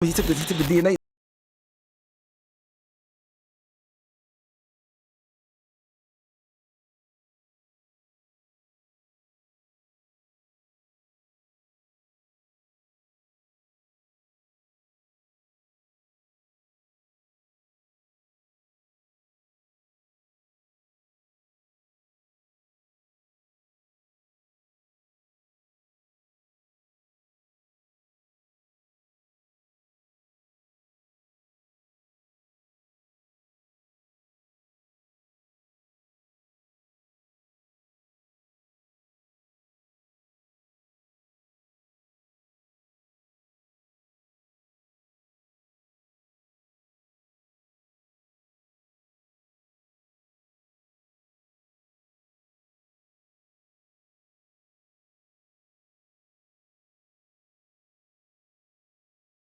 He took the DNA.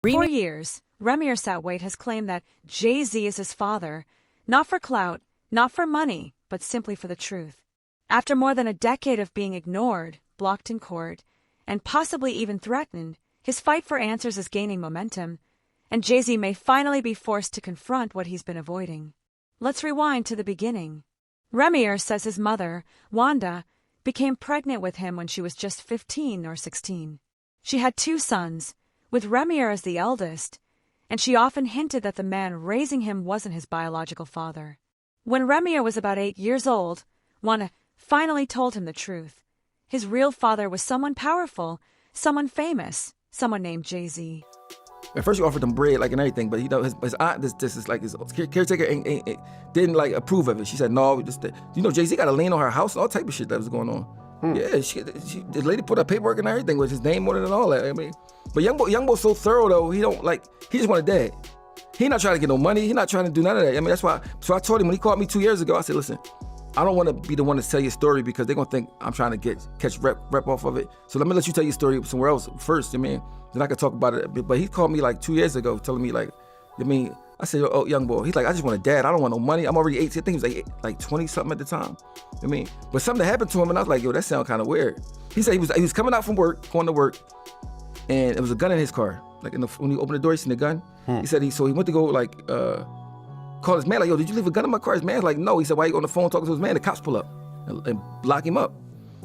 For years, Rymir Satwait has claimed that Jay-Z is his father, not for clout, not for money, but simply for the truth. After more than a decade of being ignored, blocked in court, and possibly even threatened, his fight for answers is gaining momentum, and Jay-Z may finally be forced to confront what he's been avoiding. Let's rewind to the beginning. Rymir says his mother, Wanda, became pregnant with him when she was just 15 or 16. She had 2 sons, with Rymir as the eldest, and she often hinted that the man raising him wasn't his biological father. When Rymir was about 8 years old, Wanda finally told him the truth. His real father was someone powerful, someone famous, someone named Jay-Z. At first, you offered him bread, like, and everything, but his aunt, this is like his caretaker, didn't like approve of it. She said, "No, Jay-Z got a lien on her house and all type of shit that was going on." Yeah, the lady put her paperwork and everything with his name on it and all that. I mean, but young boy's so thorough though. He just wanted dad. He not trying to get no money. He not trying to do none of that. I mean, that's why. So I told him when he called me 2 years ago. I said, "Listen, I don't want to be the one to tell your story because they're gonna think I'm trying to catch rep off of it. So let me let you tell your story somewhere else first. I mean, then I could talk about it. But he called me like 2 years ago, telling me like, I said, "Oh, young boy." He's like, "I just want a dad. I don't want no money. I'm already 18. I think he was like 20 something at the time. But something happened to him, and I was like, "Yo, that sounds kind of weird." He said he was coming out from work, going to work, and it was a gun in his car. Like when he opened the door, he seen the gun. He said he went to go call his man, like, "Yo, did you leave a gun in my car?" His man's like, "No." He said, "Why you on the phone talking to his man?" The cops pull up and lock him up.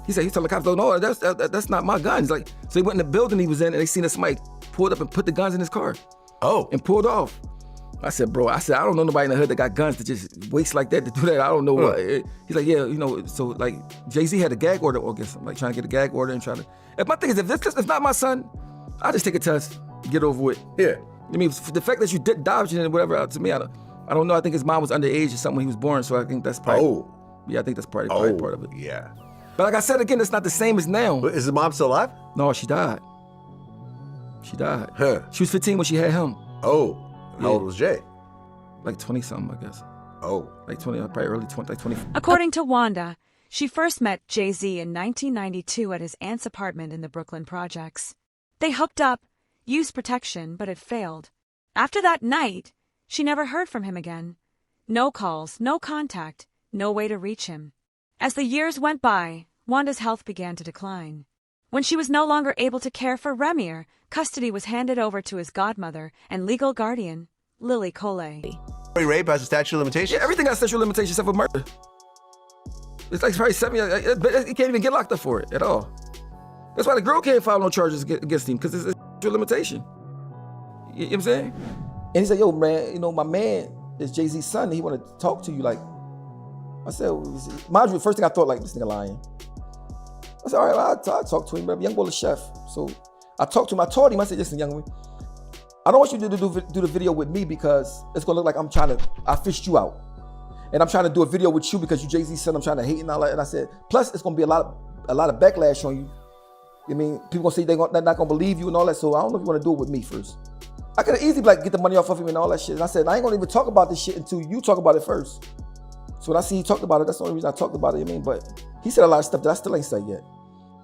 He said he told the cops, "No, that's not my gun." He's like, so he went in the building he was in, and they seen that somebody pulled up and put the guns in his car. Oh. And pulled off. I said, "Bro," I don't know nobody in the hood that got guns to just waste like that to do that. I don't know what. He's like, "Yeah, so like Jay-Z had a gag order against him, like trying to get a gag order and trying to." And my thing is, if this is not my son, I just take a test, get over with. Yeah. The fact that you did dodge it and whatever, to me, I don't know. I think his mom was underage or something when he was born, so I think that's probably. Oh. Yeah, I think that's probably part of it. Yeah. But like I said again, it's not the same as now. But is the mom still alive? No, she died. She died. Huh. She was 15 when she had him. Oh. How old was Jay? Like 20 something, I guess. Oh. Like 20, probably early 20, like 20. According to Wanda, she first met Jay-Z in 1992 at his aunt's apartment in the Brooklyn projects. They hooked up, used protection, but it failed. After that night, she never heard from him again. No calls, no contact, no way to reach him. As the years went by, Wanda's health began to decline. When she was no longer able to care for Rymir, custody was handed over to his godmother and legal guardian, Lily Coley. Rape has a statute of limitations? Yeah, everything has statute of limitations except for murder. It's like probably 7 years. He can't even get locked up for it at all. That's why the girl can't file no charges against him, because it's a statute of limitation. You know what I'm saying? And he said, "Yo, man, my man is Jay-Z's son. He want to talk to you." Like, I said, mind you, the first thing I thought, like, this nigga lying. I said, "All right, I'll talk to him, but young boy the chef." So I talked to him. I told him, I said, "Listen, young man, I don't want you to do the video with me because it's gonna look like I fished you out. And I'm trying to do a video with you because you Jay-Z's son, I'm trying to hate and all that." And I said, "Plus it's gonna be a lot of backlash on you. People gonna say they're not gonna believe you and all that, so I don't know if you wanna do it with me first." I could have easily get the money off of him and all that shit. And I said, "I ain't gonna even talk about this shit until you talk about it first." So when I see he talked about it, that's the only reason I talked about it. But he said a lot of stuff that I still ain't said yet.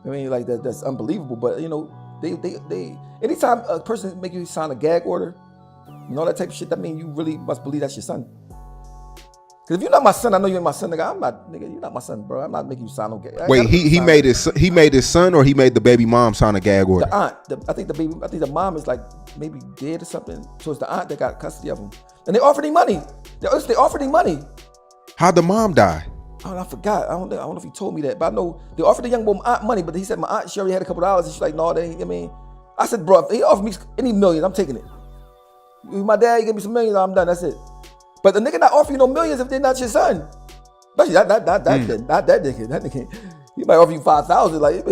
That's unbelievable. But they anytime a person make you sign a gag order, that type of shit, that means you really must believe that's your son. Cause if you're not my son, I know you ain't my son, nigga. I'm not, nigga. You're not my son, bro. I'm not making you sign no gag. Wait, he made his son, or he made the baby mom sign a gag order? The aunt. I think the mom is like maybe dead or something. So it's the aunt that got custody of him, and they offered him money. They offered him money. How'd the mom die? Oh, I forgot. I don't know if he told me that, but I know they offered the young boy aunt money, but he said my aunt, she already had a couple dollars, and she's like, no, they ain't. I mean, I said, bro, if he offered me any millions, I'm taking it. My dad, you give me some millions, I'm done. That's it. But the nigga not offering you no millions if they're not your son. Especially not that nigga. That nigga, he might offer you 5,000, like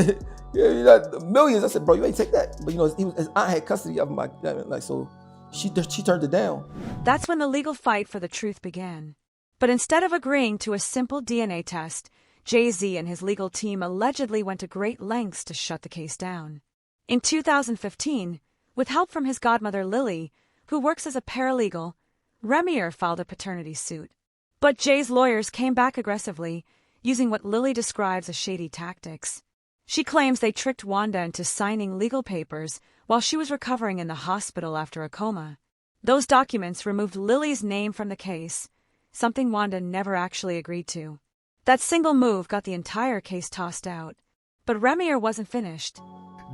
yeah, you got millions. I said, bro, you ain't take that. But you know, his aunt had custody of him, like so. She turned it down. That's when the legal fight for the truth began. But instead of agreeing to a simple DNA test, Jay-Z and his legal team allegedly went to great lengths to shut the case down. In 2015, with help from his godmother Lily, who works as a paralegal, Rymir filed a paternity suit. But Jay's lawyers came back aggressively, using what Lily describes as shady tactics. She claims they tricked Wanda into signing legal papers while she was recovering in the hospital after a coma. Those documents removed Lily's name from the case, something Wanda never actually agreed to. That single move got the entire case tossed out. But Rymir wasn't finished.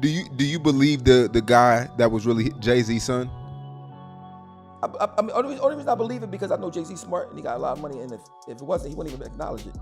Do you believe the guy that was really Jay-Z's son? I mean, only reason I believe it because I know Jay-Z's smart and he got a lot of money, and if it wasn't, he wouldn't even acknowledge it.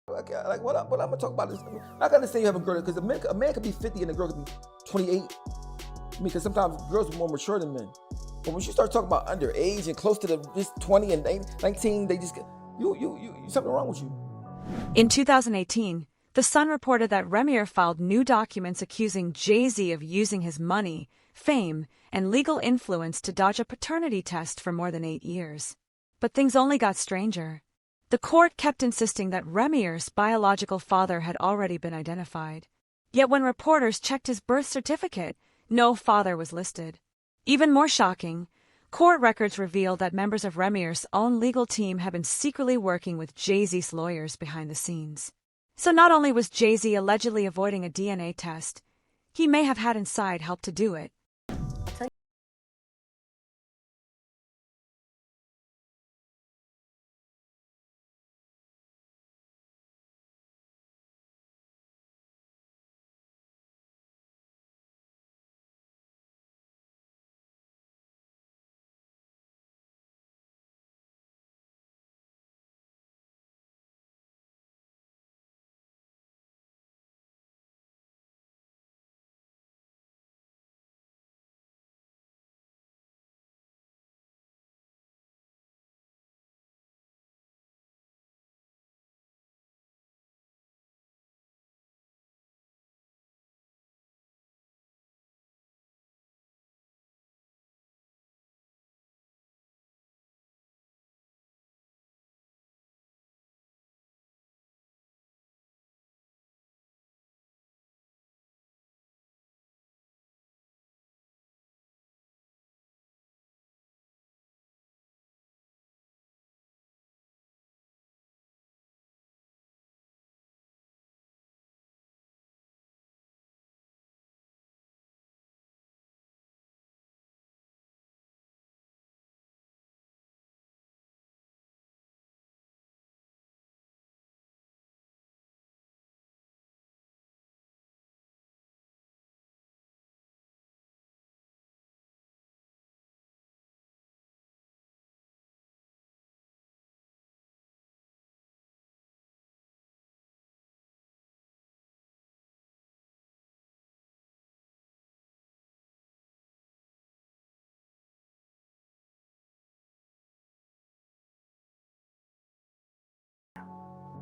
Like what I'm gonna talk about is I can understand you have a girl because a man could be 50 and a girl could be 28. I mean, because sometimes girls are more mature than men. But when you start talking about underage and close to this 20 and 19, they just get you something wrong with you. In 2018, The Sun reported that Rymir filed new documents accusing Jay-Z of using his money, fame, and legal influence to dodge a paternity test for more than 8 years. But things only got stranger. The court kept insisting that Rymir's biological father had already been identified. Yet when reporters checked his birth certificate, no father was listed. Even more shocking, court records revealed that members of Rymir's own legal team had been secretly working with Jay-Z's lawyers behind the scenes. So not only was Jay-Z allegedly avoiding a DNA test, he may have had inside help to do it.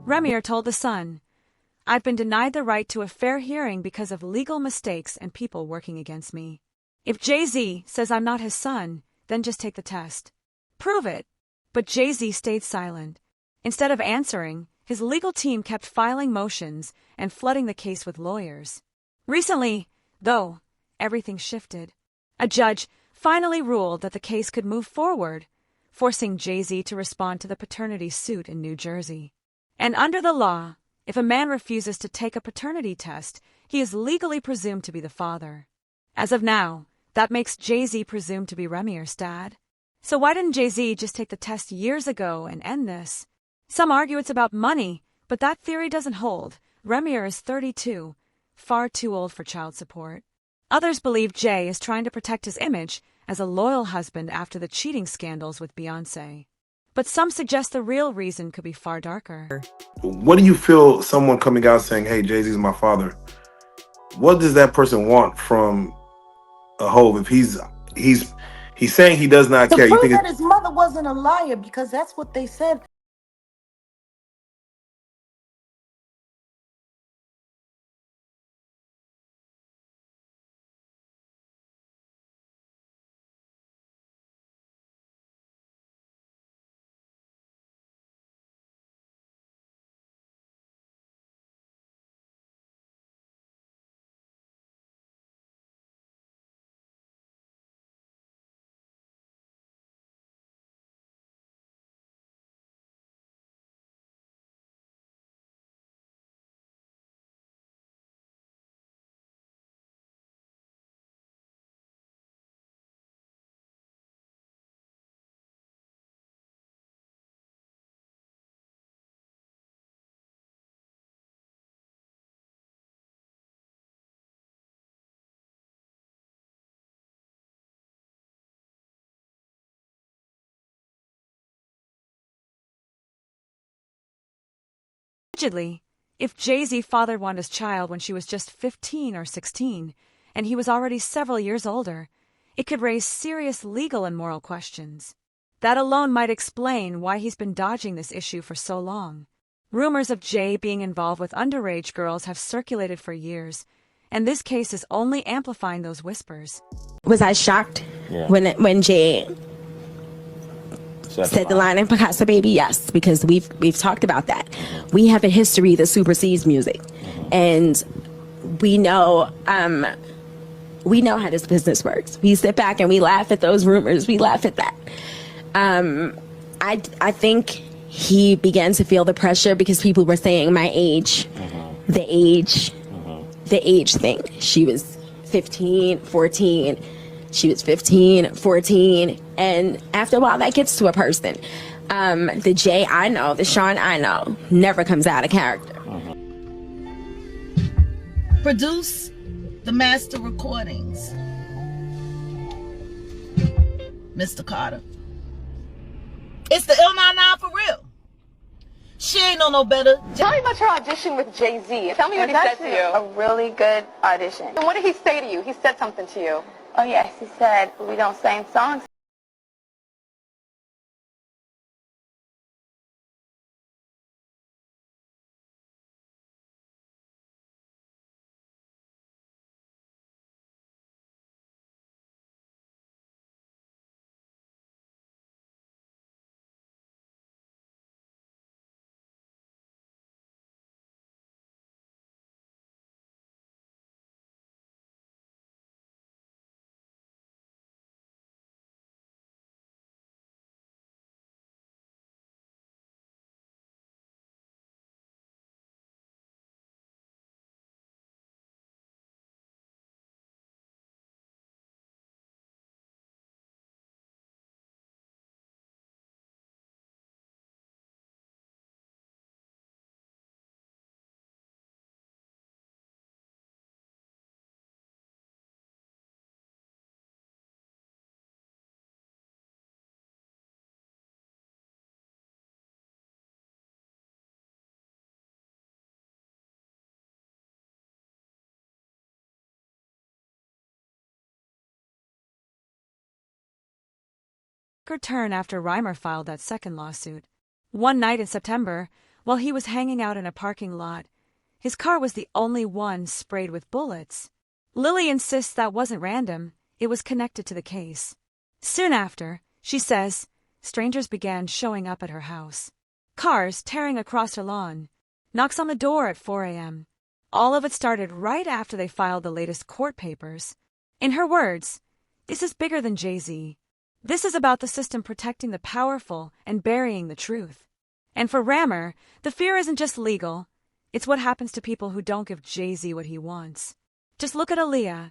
Rymir told The Sun, "I've been denied the right to a fair hearing because of legal mistakes and people working against me. If Jay-Z says I'm not his son, then just take the test. Prove it." But Jay-Z stayed silent. Instead of answering, his legal team kept filing motions and flooding the case with lawyers. Recently, though, everything shifted. A judge finally ruled that the case could move forward, forcing Jay-Z to respond to the paternity suit in New Jersey. And under the law, if a man refuses to take a paternity test, he is legally presumed to be the father. As of now, that makes Jay-Z presumed to be Rymir's dad. So why didn't Jay-Z just take the test years ago and end this? Some argue it's about money, but that theory doesn't hold. Rymir is 32, far too old for child support. Others believe Jay is trying to protect his image as a loyal husband after the cheating scandals with Beyoncé. But some suggest the real reason could be far darker. What do you feel someone coming out saying, "Hey, Jay-Z's my father"? What does that person want from a Hov if he's saying he does not care? To You prove think that his mother wasn't a liar, because that's what they said. Allegedly, if Jay-Z fathered Wanda's child when she was just 15 or 16, and he was already several years older, it could raise serious legal and moral questions. That alone might explain why he's been dodging this issue for so long. Rumors of Jay being involved with underage girls have circulated for years, and this case is only amplifying those whispers. Was I shocked when Jay said the line in Picasso Baby? Yes, because we've talked about that. We have a history that supersedes music, and we know how this business works. We sit back and we laugh at those rumors. We laugh at that. I think he began to feel the pressure because people were saying my age, the age thing. She was 15, 14. She was 15, 14. And after a while, that gets to a person. The Jay I know, the Sean I know, never comes out of character. Produce the master recordings, Mr. Carter. It's the L99 for real. She ain't know no better. Tell me about your audition with Jay-Z. Tell me what he said to you. A really good audition. And what did he say to you? He said something to you. Oh yes, he said we don't sing songs. Turn after Rymir filed that second lawsuit. One night in September, while he was hanging out in a parking lot. His car was the only one sprayed with bullets. Lily insists that wasn't random, it was connected to the case. Soon after, she says, strangers began showing up at her house. Cars tearing across her lawn. Knocks on the door at 4 a.m. All of it started right after they filed the latest court papers. In her words, this is bigger than Jay-Z. This is about the system protecting the powerful and burying the truth. And for Rymir, the fear isn't just legal. It's what happens to people who don't give Jay-Z what he wants. Just look at Aaliyah.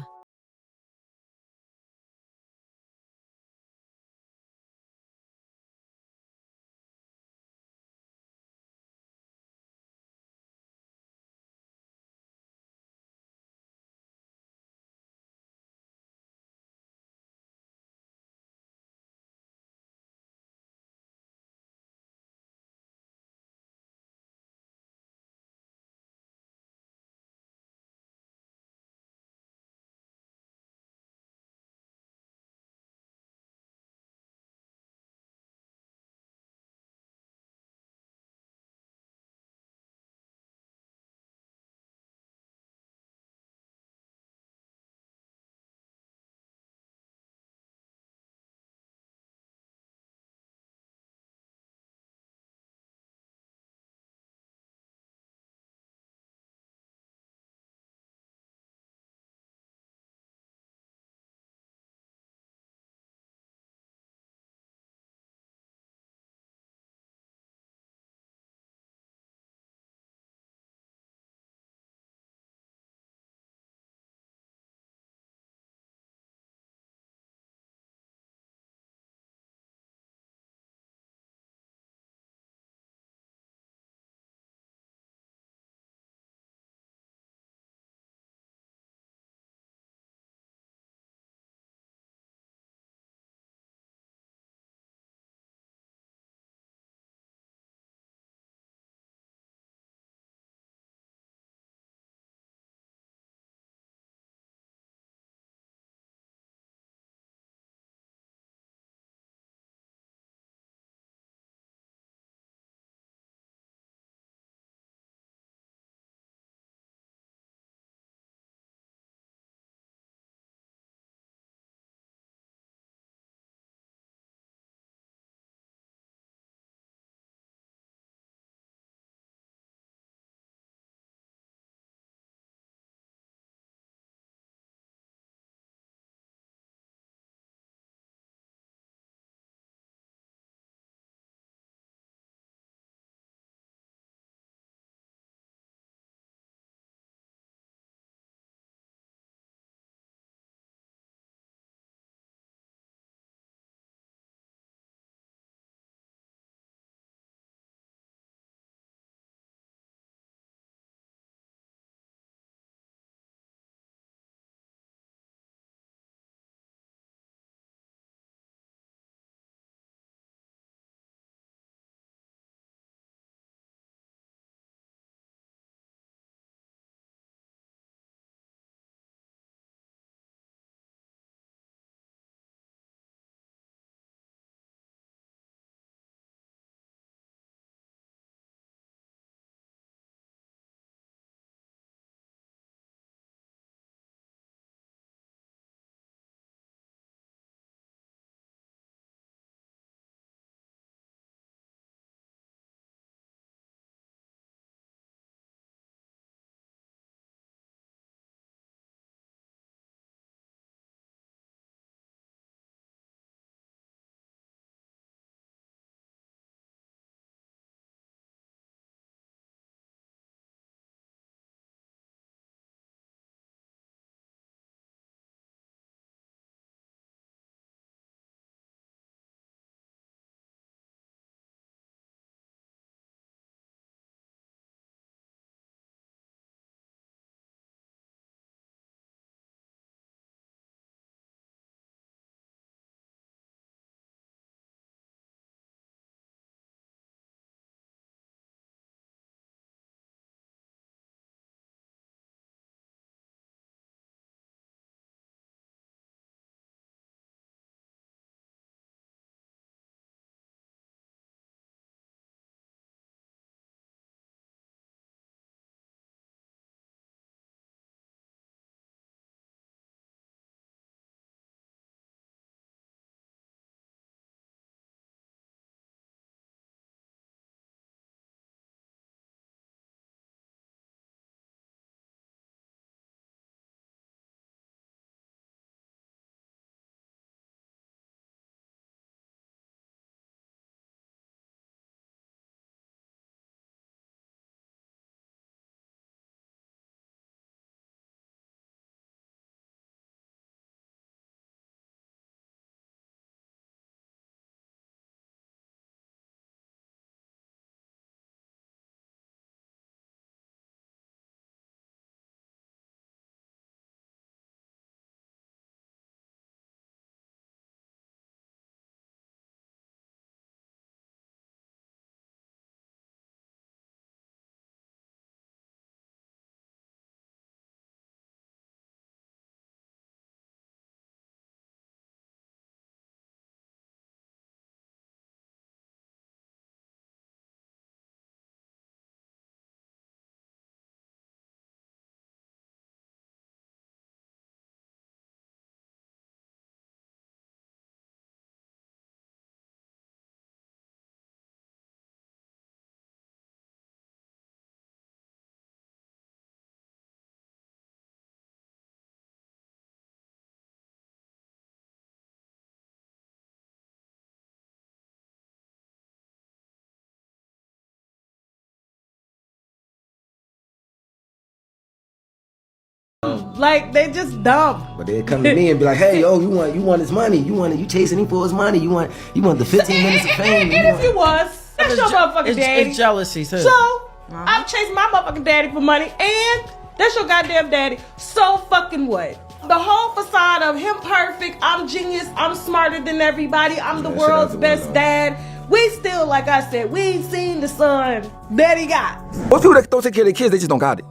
Like, they just dumb. But they come to me and be like, hey, yo, you want his money. You chasing him for his money. You want the 15 minutes of fame. And if you was, that's your motherfucking daddy. It's jealousy, too. So, I'm chasing my motherfucking daddy for money, and that's your goddamn daddy. So fucking what? The whole facade of him perfect, I'm genius, I'm smarter than everybody, I'm the world's best dad. We still, like I said, we ain't seen the son that he got. Most people that don't take care of their kids, they just don't got it.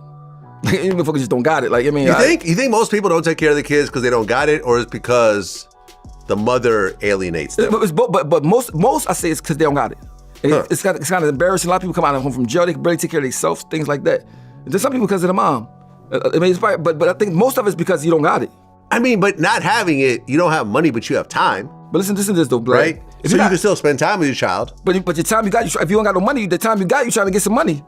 Even motherfuckers just don't got it. Like, I mean, you think most people don't take care of the kids because they don't got it, or is because the mother alienates them? But most I say it's because they don't got it. It's kind of embarrassing. A lot of people come out of home from jail, they can barely take care of themselves, things like that. There's some people because of the mom. I mean, it's probably, but I think most of it's because you don't got it. I mean, but not having it, you don't have money, but you have time. But listen to this though, Blake. Right? So you can still spend time with your child. But your time you got, if you don't got no money, the time you got, you trying to get some money.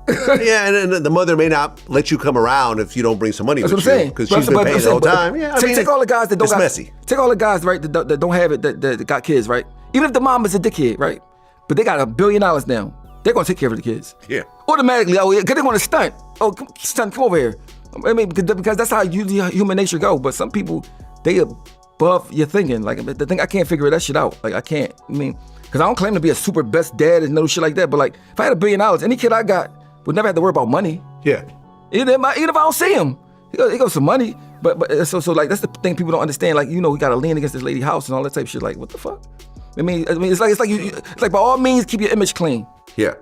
Yeah, and the mother may not let you come around if you don't bring some money with you. That's what I'm saying. Because she's been paying the whole time. Yeah, take all the guys that don't got, messy. Take all the guys, right, that don't have it, that got kids, right? Even if the mom is a dickhead, right? But they got $1 billion now. They're gonna take care of the kids. Yeah. Automatically, because they're gonna stunt. Oh, stunt, come over here. I mean, because that's how human nature go. But some people, they above your thinking. Like, the thing, I can't figure that shit out. Like, I can't. I mean, because I don't claim to be a super best dad and no shit like that. But like, if I had $1 billion, any kid I got would never have to worry about money. Yeah. Even if I don't see him, he goes some money. But so like that's the thing people don't understand. Like, you know, we gotta lean against this lady's house and all that type of shit. Like, what the fuck? I mean, it's like by all means keep your image clean. Yeah.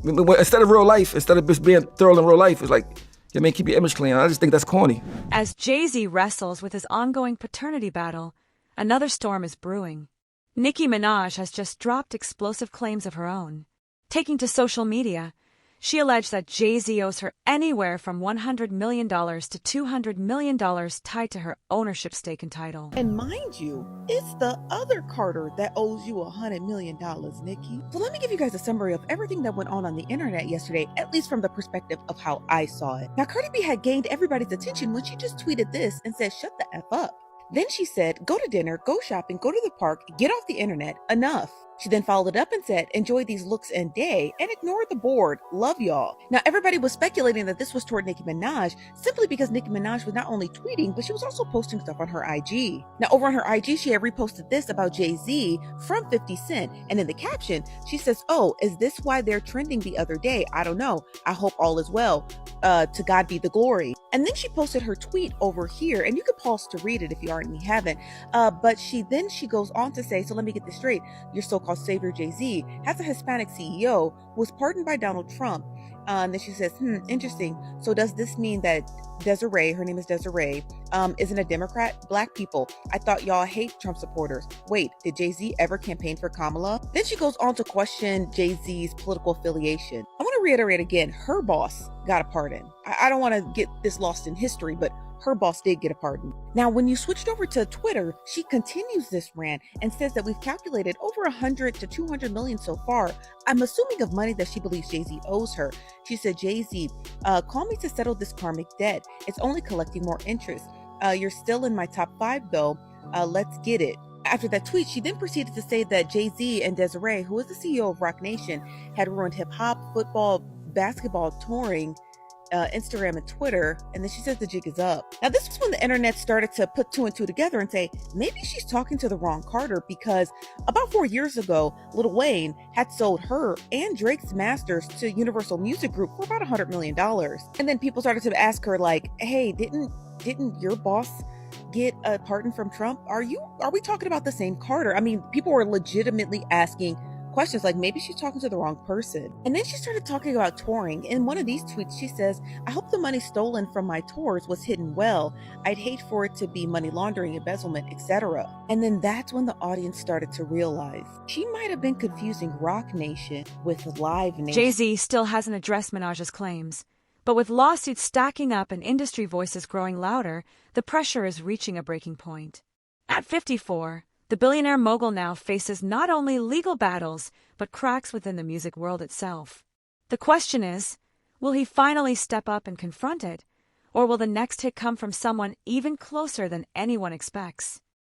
Instead of real life, instead of just being thorough in real life, it's like, I mean, keep your image clean. I just think that's corny. As Jay-Z wrestles with his ongoing paternity battle, another storm is brewing. Nicki Minaj has just dropped explosive claims of her own. Taking to social media, she alleged that Jay-Z owes her anywhere from $100 million to $200 million tied to her ownership stake in Tidal. And mind you, it's the other Carter that owes you $100 million, Nikki. So let me give you guys a summary of everything that went on the internet yesterday, at least from the perspective of how I saw it. Now, Cardi B had gained everybody's attention when she just tweeted this and said, shut the F up. Then she said, go to dinner, go shopping, go to the park, get off the internet, enough. She then followed it up and said, enjoy these looks and day, and ignore the board. Love y'all. Now, everybody was speculating that this was toward Nicki Minaj, simply because Nicki Minaj was not only tweeting, but she was also posting stuff on her IG. Now, over on her IG, she had reposted this about Jay-Z from 50 Cent, and in the caption, she says, oh, is this why they're trending the other day? I don't know. I hope all is well. To God be the glory. And then she posted her tweet over here, and you could pause to read it if you already haven't. But she goes on to say, so let me get this straight. Your so-called savior Jay-Z has a Hispanic CEO who was pardoned by Donald Trump. And then she says, interesting. So does this mean that Desiree, her name is Desiree, isn't a Democrat? Black people, I thought y'all hate Trump supporters. Wait, did Jay-Z ever campaign for Kamala? Then she goes on to question Jay-Z's political affiliation. I want to reiterate again, her boss got a pardon. I don't want to get this lost in history, but her boss did get a pardon. Now, when you switched over to Twitter, she continues this rant and says that we've calculated over 100 to 200 million so far. I'm assuming of money that she believes Jay-Z owes her. She said, Jay-Z, call me to settle this karmic debt. It's only collecting more interest. You're still in my top 5 though. Let's get it. After that tweet, she then proceeded to say that Jay-Z and Desiree, who is the CEO of Roc Nation, had ruined hip-hop, football, basketball, touring, Instagram and Twitter, and then she says the jig is up. Now, this was when the internet started to put 2 and 2 together and say, maybe she's talking to the wrong Carter, because about 4 years ago, Lil Wayne had sold her and Drake's masters to Universal Music Group for about $100 million. And then people started to ask her like, hey, didn't your boss get a pardon from Trump? Are we talking about the same Carter? I mean, people were legitimately asking questions like, maybe she's talking to the wrong person. And then she started talking about touring. In one of these tweets, she says, I hope the money stolen from my tours was hidden well. I'd hate for it to be money laundering, embezzlement, etc. And then that's when the audience started to realize she might have been confusing Roc Nation with Live Nation. Jay-Z still hasn't addressed Minaj's claims, but with lawsuits stacking up and industry voices growing louder, the pressure is reaching a breaking point. At 54, the billionaire mogul now faces not only legal battles, but cracks within the music world itself. The question is, will he finally step up and confront it, or will the next hit come from someone even closer than anyone expects?